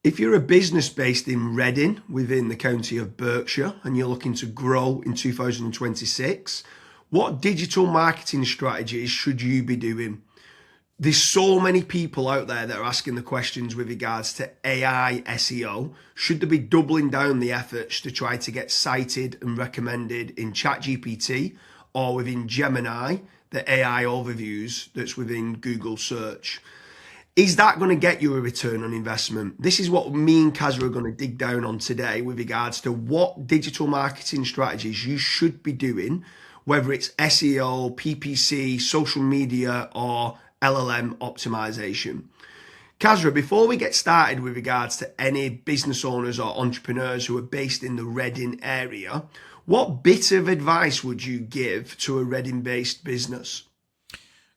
If you're a business based in Reading within the county of Berkshire and you're looking to grow in 2026, what digital marketing strategies should you be doing? There's so many people out there that are asking the questions with regards to AI SEO. Should they be doubling down the efforts to try to get cited and recommended in ChatGPT or within Gemini, the AI overviews that's within Google search? Is that going to get you a return on investment? This is what me and Kazra are going to dig down on today with regards to what digital marketing strategies you should be doing, whether it's SEO, PPC, social media, or LLM optimization. Kazra, before we get started with regards to any business owners or entrepreneurs who are based in the Reading area, what bit of advice would you give to a Reading-based business?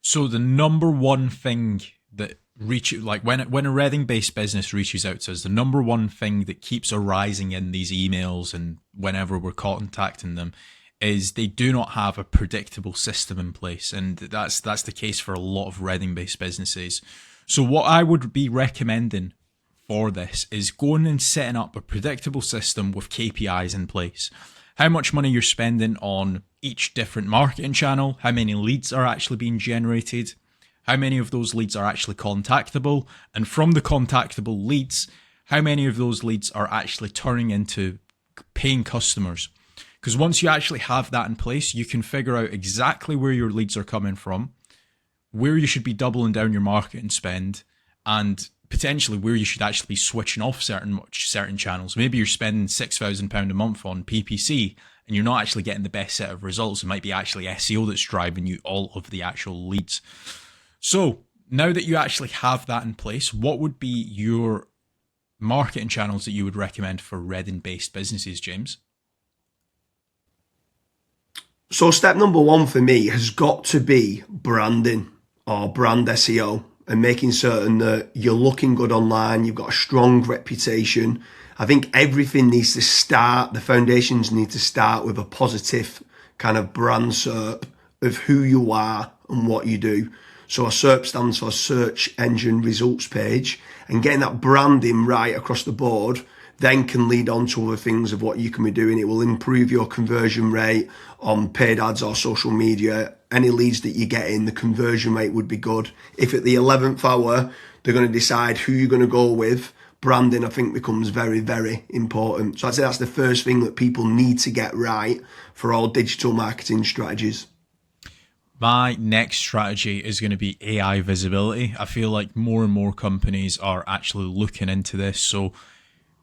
So the number one thing that when a Reading-based business reaches out to us, the number one thing that keeps arising in these emails and whenever we're contacting them is they do not have a predictable system in place. And that's the case for a lot of Reading-based businesses. So what I would be recommending for this is going and setting up a predictable system with KPIs in place. How much money you're spending on each different marketing channel, how many leads are actually being generated, how many of those leads are actually contactable, and from the contactable leads, how many of those leads are actually turning into paying customers. Because once you actually have that in place, you can figure out exactly where your leads are coming from, where you should be doubling down your marketing spend, and potentially where you should actually be switching off certain channels. Maybe you're spending £6,000 a month on PPC and you're not actually getting the best set of results. It might be actually SEO that's driving you all of the actual leads. So now that you actually have that in place, what would be your marketing channels that you would recommend for Reading-based businesses, James? So step number one for me has got to be branding or brand SEO and making certain that you're looking good online, you've got a strong reputation. I think everything needs to start, the foundations need to start with a positive kind of brand SERP of who you are and what you do. So a SERP stands for Search Engine Results Page, and getting that branding right across the board then can lead on to other things of what you can be doing. It will improve your conversion rate on paid ads or social media. Any leads that you get in, the conversion rate would be good. If at the 11th hour, they're going to decide who you're going to go with, branding, I think, becomes very, very important. So I'd say that's the first thing that people need to get right for all digital marketing strategies. My next strategy is going to be AI visibility. I feel like more and more companies are actually looking into this. So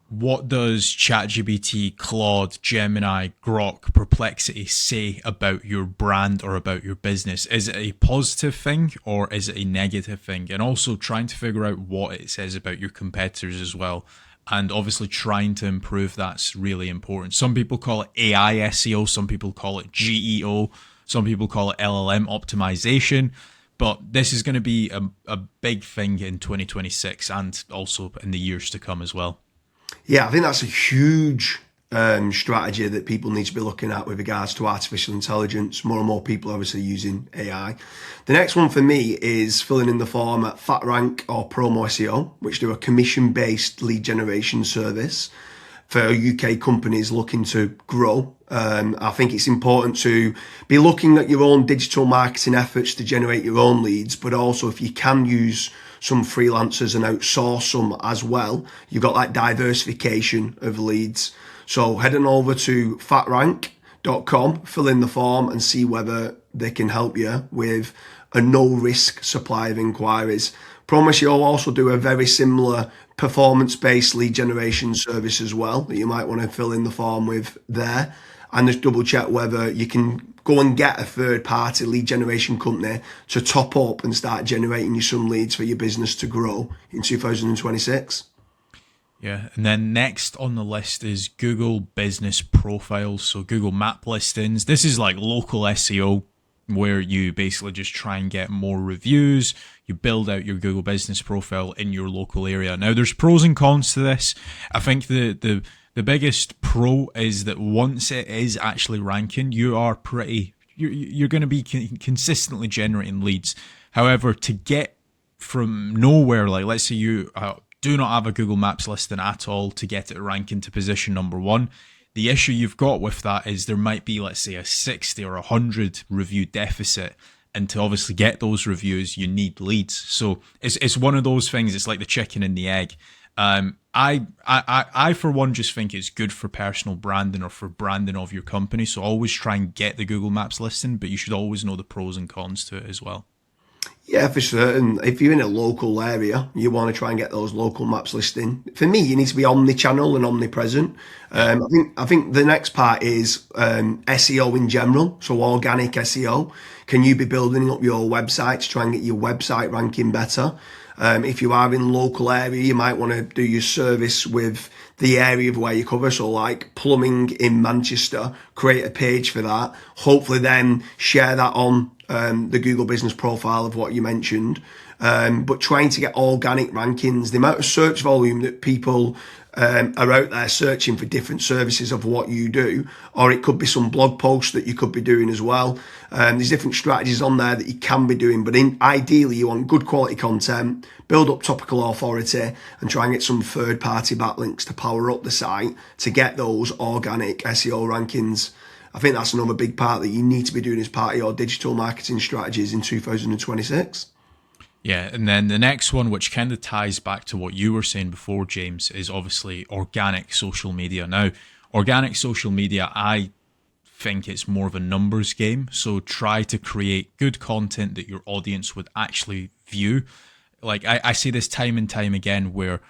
what does ChatGPT, Claude, Gemini, Grok, Perplexity say about your brand or about your business? Is it a positive thing or is it a negative thing? And also trying to figure out what it says about your competitors as well. And obviously trying to improve that's really important. Some people call it AI SEO, some people call it GEO, some people call it LLM optimization. But this is going to be a big thing in 2026 and also in the years to come as well. Yeah, I think that's a huge strategy that people need to be looking at with regards to artificial intelligence. More and more people are obviously using AI. The next one for me is filling in the form at FatRank or Promo SEO, which do a commission-based lead generation service for UK companies looking to grow. I think it's important to be looking at your own digital marketing efforts to generate your own leads, but also if you can use some freelancers and outsource some as well, you've got that diversification of leads. So head on over to fatrank.com, fill in the form and see whether they can help you with a no-risk supply of inquiries. Promise you'll also do a very similar performance-based lead generation service as well that you might want to fill in the form with there, and just double check whether you can go and get a third-party lead generation company to top up and start generating you some leads for your business to grow in 2026. Yeah, and then next on the list is Google Business Profiles, so Google Map listings. This is like local SEO where you basically just try and get more reviews. You build out your Google Business Profile in your local area. Now, there's pros and cons to this. I think the biggest pro is that once it is actually ranking, you're going to be consistently generating leads. However, to get from nowhere, like let's say you do not have a Google Maps listing at all to get it ranking to position number 1. The issue you've got with that is there might be, let's say, a 60 or 100 review deficit. And to obviously get those reviews, you need leads. So it's one of those things. It's like the chicken and the egg. I for one just think it's good for personal branding or for branding of your company. So always try and get the Google Maps listing, but you should always know the pros and cons to it as well. Yeah, for certain. If you're in a local area, you want to try and get those local maps listing. For me, you need to be omni-channel and omnipresent. I think the next part is SEO in general, so organic SEO. Can you be building up your website to try and get your website ranking better? If you are in local area, you might want to do your service with the area of where you cover. So like plumbing in Manchester, create a page for that. Hopefully then share that on the Google business profile of what you mentioned. But trying to get organic rankings, the amount of search volume that people are out there searching for different services of what you do, or it could be some blog posts that you could be doing as well. There's different strategies on there that you can be doing, but ideally you want good quality content, build up topical authority, and try and get some third-party backlinks to power up the site to get those organic SEO rankings. I think that's another big part that you need to be doing as part of your digital marketing strategies in 2026. Yeah, and then the next one, which kind of ties back to what you were saying before, James, is obviously organic social media. Now, organic social media, I think it's more of a numbers game. So try to create good content that your audience would actually view. Like I see this time and time again where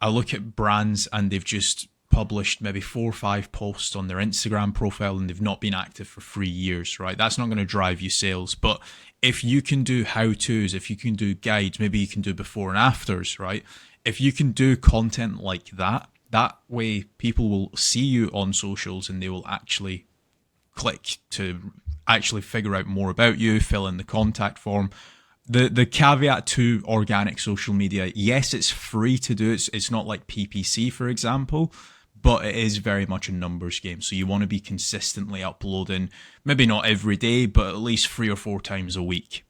I look at brands and they've just published maybe 4 or 5 posts on their Instagram profile and they've not been active for 3 years, right? That's not going to drive you sales. But if you can do how-tos, if you can do guides, maybe you can do before and afters, right? If you can do content like that, that way people will see you on socials and they will actually click to actually figure out more about you, fill in the contact form. The caveat to organic social media, yes, it's free to do. It's not like PPC, for example, but it is very much a numbers game. So you want to be consistently uploading, maybe not every day, but at least 3 or 4 times a week.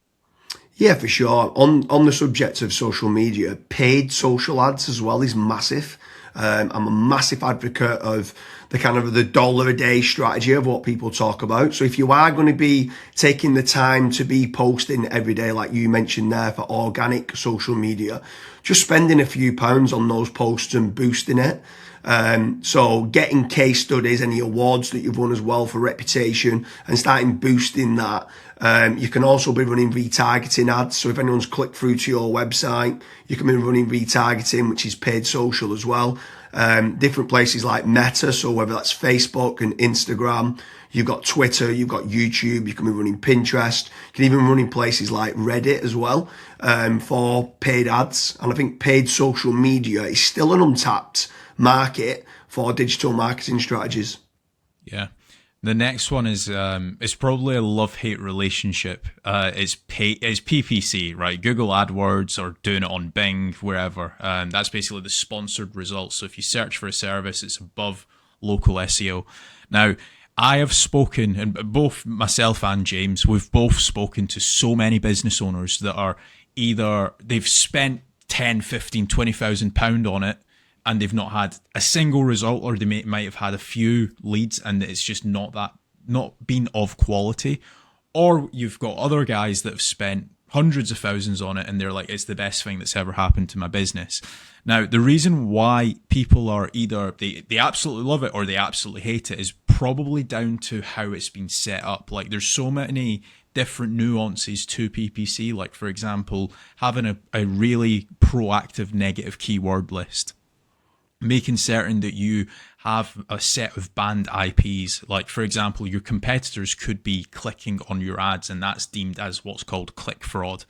Yeah, for sure. On the subject of social media, paid social ads as well is massive. I'm a massive advocate of the kind of the dollar a day strategy of what people talk about. So if you are going to be taking the time to be posting every day, like you mentioned there for organic social media, just spending a few pounds on those posts and boosting it. So getting case studies, any awards that you've won as well for reputation and starting boosting that. You can also be running retargeting ads. So if anyone's clicked through to your website, you can be running retargeting, which is paid social as well. Different places like Meta. So whether that's Facebook and Instagram, you've got Twitter, you've got YouTube, you can be running Pinterest, you can even run in places like Reddit as well, for paid ads. And I think paid social media is still an untapped market for digital marketing strategies. Yeah. The next one is it's probably a love-hate relationship. It's PPC, right? Google AdWords or doing it on Bing, wherever. That's basically the sponsored results. So if you search for a service, it's above local SEO. Now, I have spoken, and both myself and James, we've both spoken to so many business owners that are either they've spent 10, 15, 20,000 pound on it, and they've not had a single result, or they might have had a few leads and it's just not been of quality. Or you've got other guys that have spent hundreds of thousands on it and they're like, it's the best thing that's ever happened to my business. Now, the reason why people are either they absolutely love it or they absolutely hate it is probably down to how it's been set up. Like there's so many different nuances to PPC, like for example, having a really proactive negative keyword list. Making certain that you have a set of banned IPs. Like, for example, your competitors could be clicking on your ads, and that's deemed as what's called click fraud.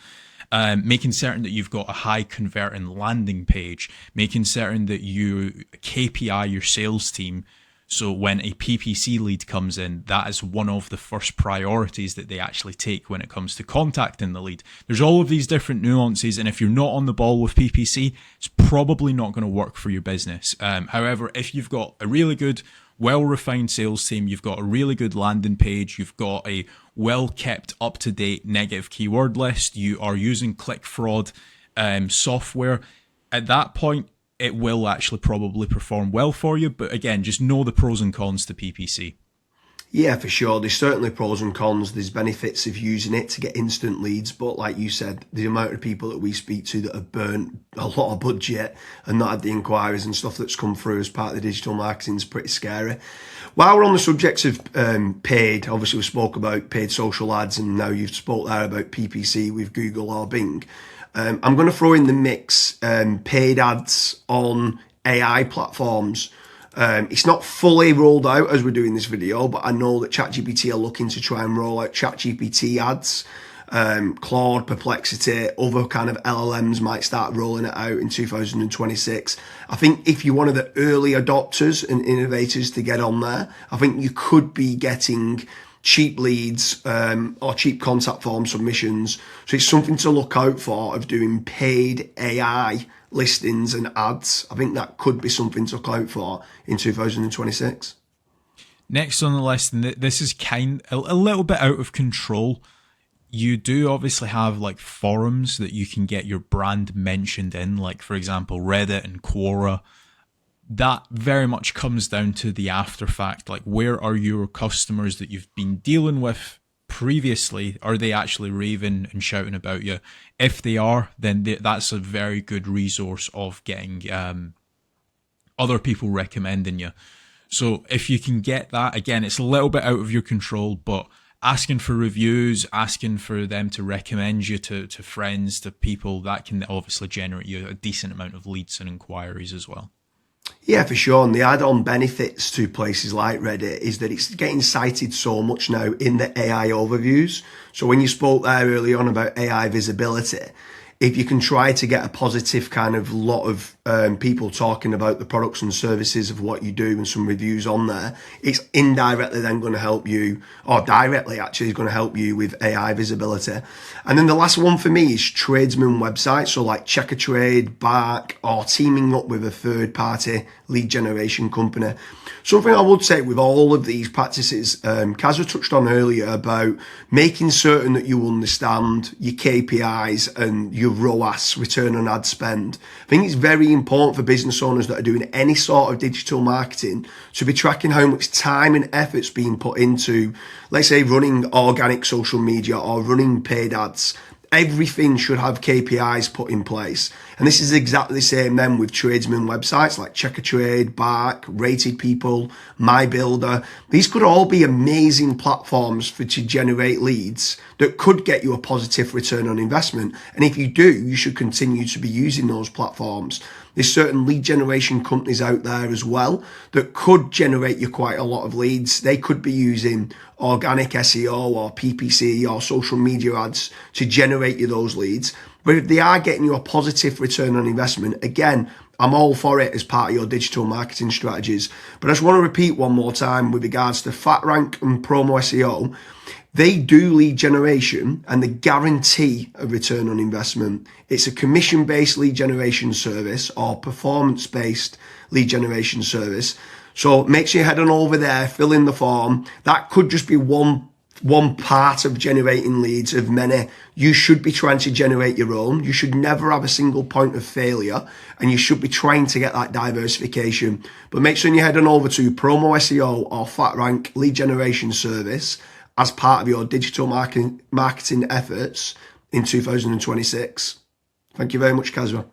Making certain that you've got a high converting landing page. Making certain that you KPI your sales team. So when a PPC lead comes in, that is one of the first priorities that they actually take when it comes to contacting the lead. There's all of these different nuances, and if you're not on the ball with PPC, it's probably not going to work for your business. However, if you've got a really good, well-refined sales team, you've got a really good landing page, you've got a well-kept, up-to-date negative keyword list, you are using click fraud software, at that point, it will actually probably perform well for you. But again, just know the pros and cons to PPC. Yeah, for sure. There's certainly pros and cons. There's benefits of using it to get instant leads. But like you said, the amount of people that we speak to that have burnt a lot of budget and not had the inquiries and stuff that's come through as part of the digital marketing is pretty scary. While we're on the subject of paid, obviously we spoke about paid social ads, and now you've spoke there about PPC with Google or Bing. I'm going to throw in the mix paid ads on AI platforms. It's not fully rolled out as we're doing this video, but I know that ChatGPT are looking to try and roll out ChatGPT ads. Claude, Perplexity, other kind of LLMs might start rolling it out in 2026. I think if you're one of the early adopters and innovators to get on there, I think you could be getting cheap leads or cheap contact form submissions. So it's something to look out for of doing paid AI listings and ads. I think that could be something to look out for in 2026. Next on the list, and this is a little bit out of control. You do obviously have like forums that you can get your brand mentioned in, like for example, Reddit and Quora. That very much comes down to the after fact. Like, where are your customers that you've been dealing with previously? Are they actually raving and shouting about you? If they are, then that's a very good resource of getting other people recommending you. So if you can get that, again, it's a little bit out of your control, but asking for reviews, asking for them to recommend you to friends, to people, that can obviously generate you a decent amount of leads and inquiries as well. Yeah, for sure. And the add-on benefits to places like Reddit is that it's getting cited so much now in the AI overviews. So when you spoke there early on about AI visibility, if you can try to get a positive kind of lot of people talking about the products and services of what you do and some reviews on there, it's indirectly then going to help you, or directly actually is going to help you with AI visibility. And then the last one for me is tradesman websites, so like Check a Trade, Bark, or teaming up with a third-party lead generation company. Something I would say with all of these practices, Kazza touched on earlier about making certain that you understand your KPIs and your ROAS, return on ad spend. I think it's very important for business owners that are doing any sort of digital marketing to be tracking how much time and effort's being put into, let's say, running organic social media or running paid ads. Everything should have KPIs put in place. And this is exactly the same then with tradesman websites like Check a Trade, Bark, Rated People, My Builder. These could all be amazing platforms to generate leads that could get you a positive return on investment. And if you do, you should continue to be using those platforms. There's certain lead generation companies out there as well that could generate you quite a lot of leads. They could be using organic SEO or PPC or social media ads to generate you those leads. But if they are getting you a positive return on investment, again, I'm all for it as part of your digital marketing strategies. But I just want to repeat one more time with regards to FatRank and Promo SEO. They do lead generation and they guarantee a return on investment. It's a commission-based lead generation service or performance-based lead generation service. So make sure you head on over there, fill in the form. That could just be one part of generating leads of many. You should be trying to generate your own. You should never have a single point of failure, and you should be trying to get that diversification. But make sure you head on over to Promo SEO or FatRank lead generation service as part of your digital marketing efforts in 2026. Thank you very much, Kazra.